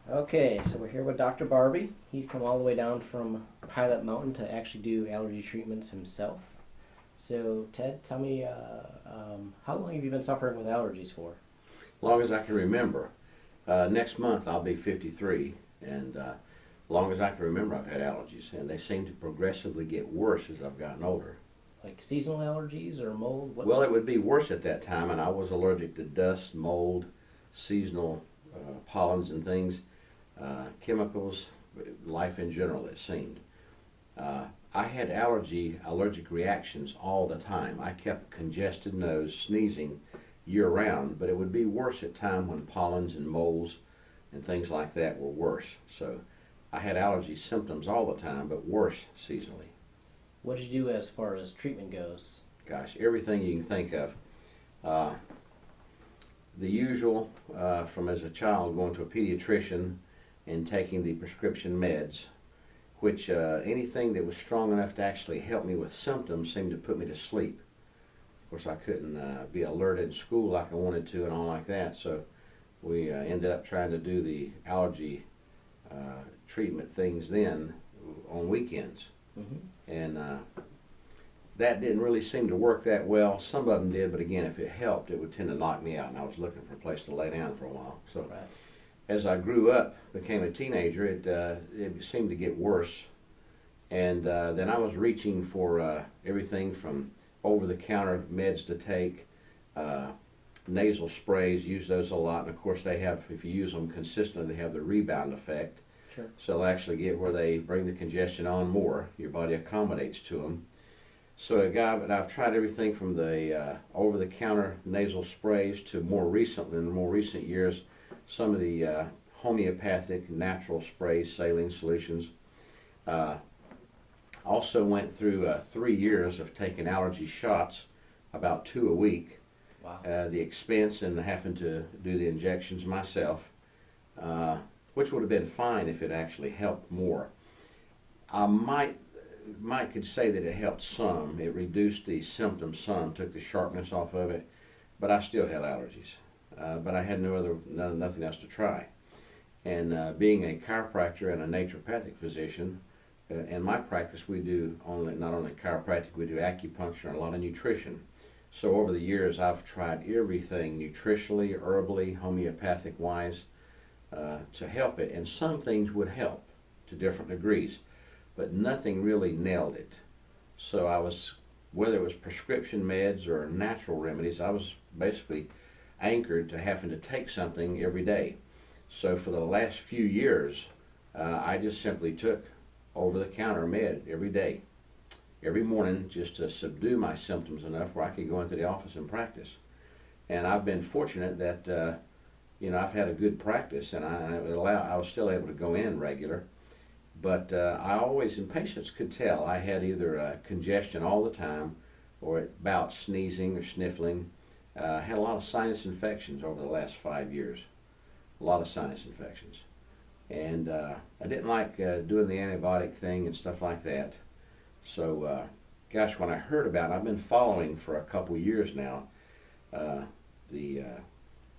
Okay, so we're here with Dr. Barbie. He's come all the way down from Pilot Mountain to actually do allergy treatments himself. So, Ted, tell me, how long have you been suffering with allergies for? Long as I can remember. Next month I'll be 53, and long as I can remember I've had allergies, and they seem to progressively get worse as I've gotten older. Like seasonal allergies or mold? What? Well, it would be worse at that time, and I was allergic to dust, mold, seasonal pollens and things, chemicals, life in general, it seemed. I had allergic reactions all the time. I kept congested nose, sneezing year round, but it would be worse at time when pollens and molds and things like that were worse. So I had allergy symptoms all the time, but worse seasonally. What did you do as far as treatment goes? Gosh, everything you can think of. Uh, the usual, from as a child going to a pediatrician and taking the prescription meds, which anything that was strong enough to actually help me with symptoms seemed to put me to sleep. Of course, I couldn't be alert in school like I wanted to and all like that, so we ended up trying to do the allergy treatment things then on weekends. Mm-hmm. And that didn't really seem to work that well. Some of them did, but again, if it helped, it would tend to knock me out, and I was looking for a place to lay down for a while. So Right. as I grew up, became a teenager, it seemed to get worse. And then I was reaching for everything from over-the-counter meds to take, nasal sprays, use those a lot. And of course they have, if you use them consistently, they have the rebound effect. Sure. So they'll actually get where they bring the congestion on more. Your body accommodates to them. So I've tried everything from the over-the-counter nasal sprays to more recently, in the more recent years, some of the homeopathic natural sprays, saline solutions. Also went through 3 years of taking allergy shots, about 2 a week. Wow. The expense and having to do the injections myself, which would have been fine if it actually helped more. I might could say that it helped some. It reduced the symptoms some, took the sharpness off of it, but I still had allergies. But I had nothing else to try. And being a chiropractor and a naturopathic physician, in my practice we do not only chiropractic, we do acupuncture and a lot of nutrition. So over the years I've tried everything nutritionally, herbally, homeopathic wise to help it, and some things would help to different degrees, but nothing really nailed it. So whether it was prescription meds or natural remedies, I was basically anchored to having to take something every day. So for the last few years, I just simply took over-the-counter med every day, every morning, just to subdue my symptoms enough where I could go into the office and practice. And I've been fortunate that I've had a good practice, and I was still able to go in regular. But I always, in patients could tell, I had either congestion all the time, or bouts sneezing or sniffling. Had a lot of sinus infections over the last 5 years, a lot of sinus infections. And I didn't like doing the antibiotic thing and stuff like that. So, gosh, when I heard about it, I've been following for a couple years now the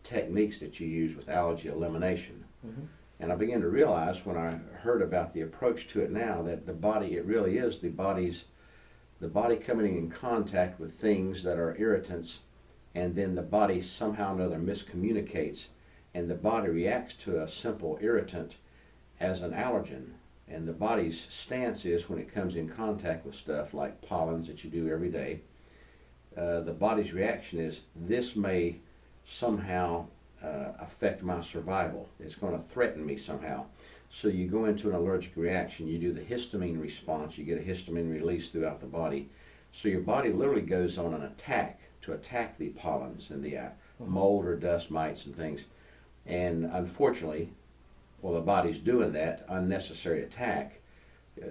techniques that you use with allergy elimination. Mm-hmm. And I began to realize when I heard about the approach to it now that the body, it really is the body coming in contact with things that are irritants, and then the body somehow or another miscommunicates, and the body reacts to a simple irritant as an allergen. And the body's stance is, when it comes in contact with stuff like pollens that you do every day, the body's reaction is, this may somehow affect my survival. It's going to threaten me somehow. So you go into an allergic reaction, you do the histamine response, you get a histamine release throughout the body. So your body literally goes on an attack to attack the pollens and the mold or dust mites and things. And unfortunately, while the body's doing that unnecessary attack,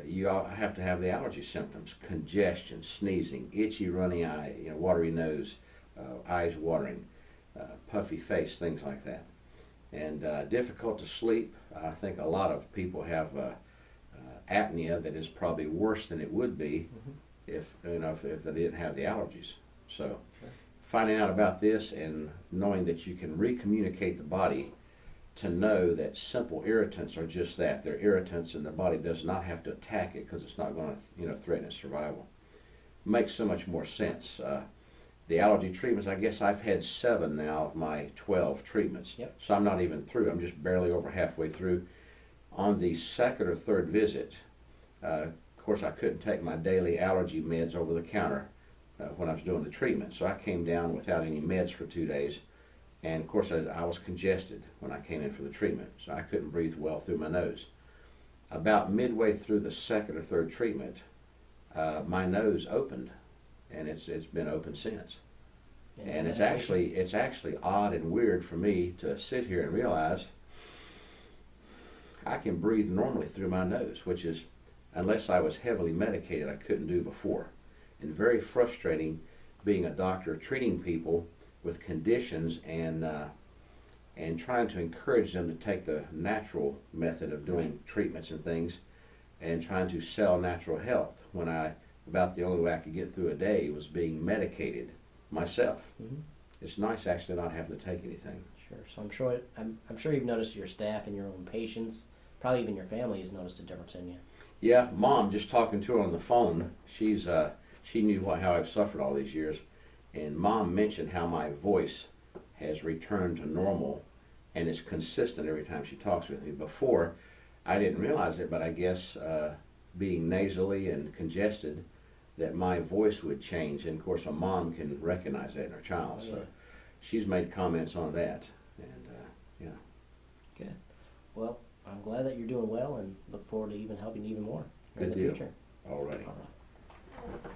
you have to have the allergy symptoms: congestion, sneezing, itchy, runny eye, watery nose, eyes watering, puffy face, things like that. And difficult to sleep. I think a lot of people have apnea that is probably worse than it would be if they didn't have the allergies. So finding out about this and knowing that you can recommunicate the body to know that simple irritants are just that. They're irritants, and the body does not have to attack it because it's not going to, threaten its survival. Makes so much more sense. The allergy treatments, I guess I've had 7 now of my 12 treatments. Yep. So I'm not even through. I'm just barely over halfway through. On the 2nd or 3rd visit, of course, I couldn't take my daily allergy meds over the counter when I was doing the treatment. So I came down without any meds for 2 days. And of course, I was congested when I came in for the treatment, so I couldn't breathe well through my nose. About midway through the 2nd or 3rd treatment, my nose opened, and it's been open since. And it's actually odd and weird for me to sit here and realize I can breathe normally through my nose, which is, unless I was heavily medicated, I couldn't do before. And very frustrating being a doctor treating people with conditions and trying to encourage them to take the natural method of doing treatments and things, and trying to sell natural health when about the only way I could get through a day was being medicated myself. Mm-hmm. It's nice actually not having to take anything. Sure. So I'm sure you've noticed your staff and your own patients, probably even your family, has noticed a difference in you. Yeah, Mom, just talking to her on the phone, she knew how I've suffered all these years, and Mom mentioned how my voice has returned to normal, and it's consistent every time she talks with me. Before, I didn't realize it, but I guess being nasally and congested, that my voice would change, and of course a mom can recognize that in her child. Oh, yeah. So she's made comments on that, and yeah. Good. Well, I'm glad that you're doing well, and look forward to even helping you even more in Good the deal. future. All right. All right.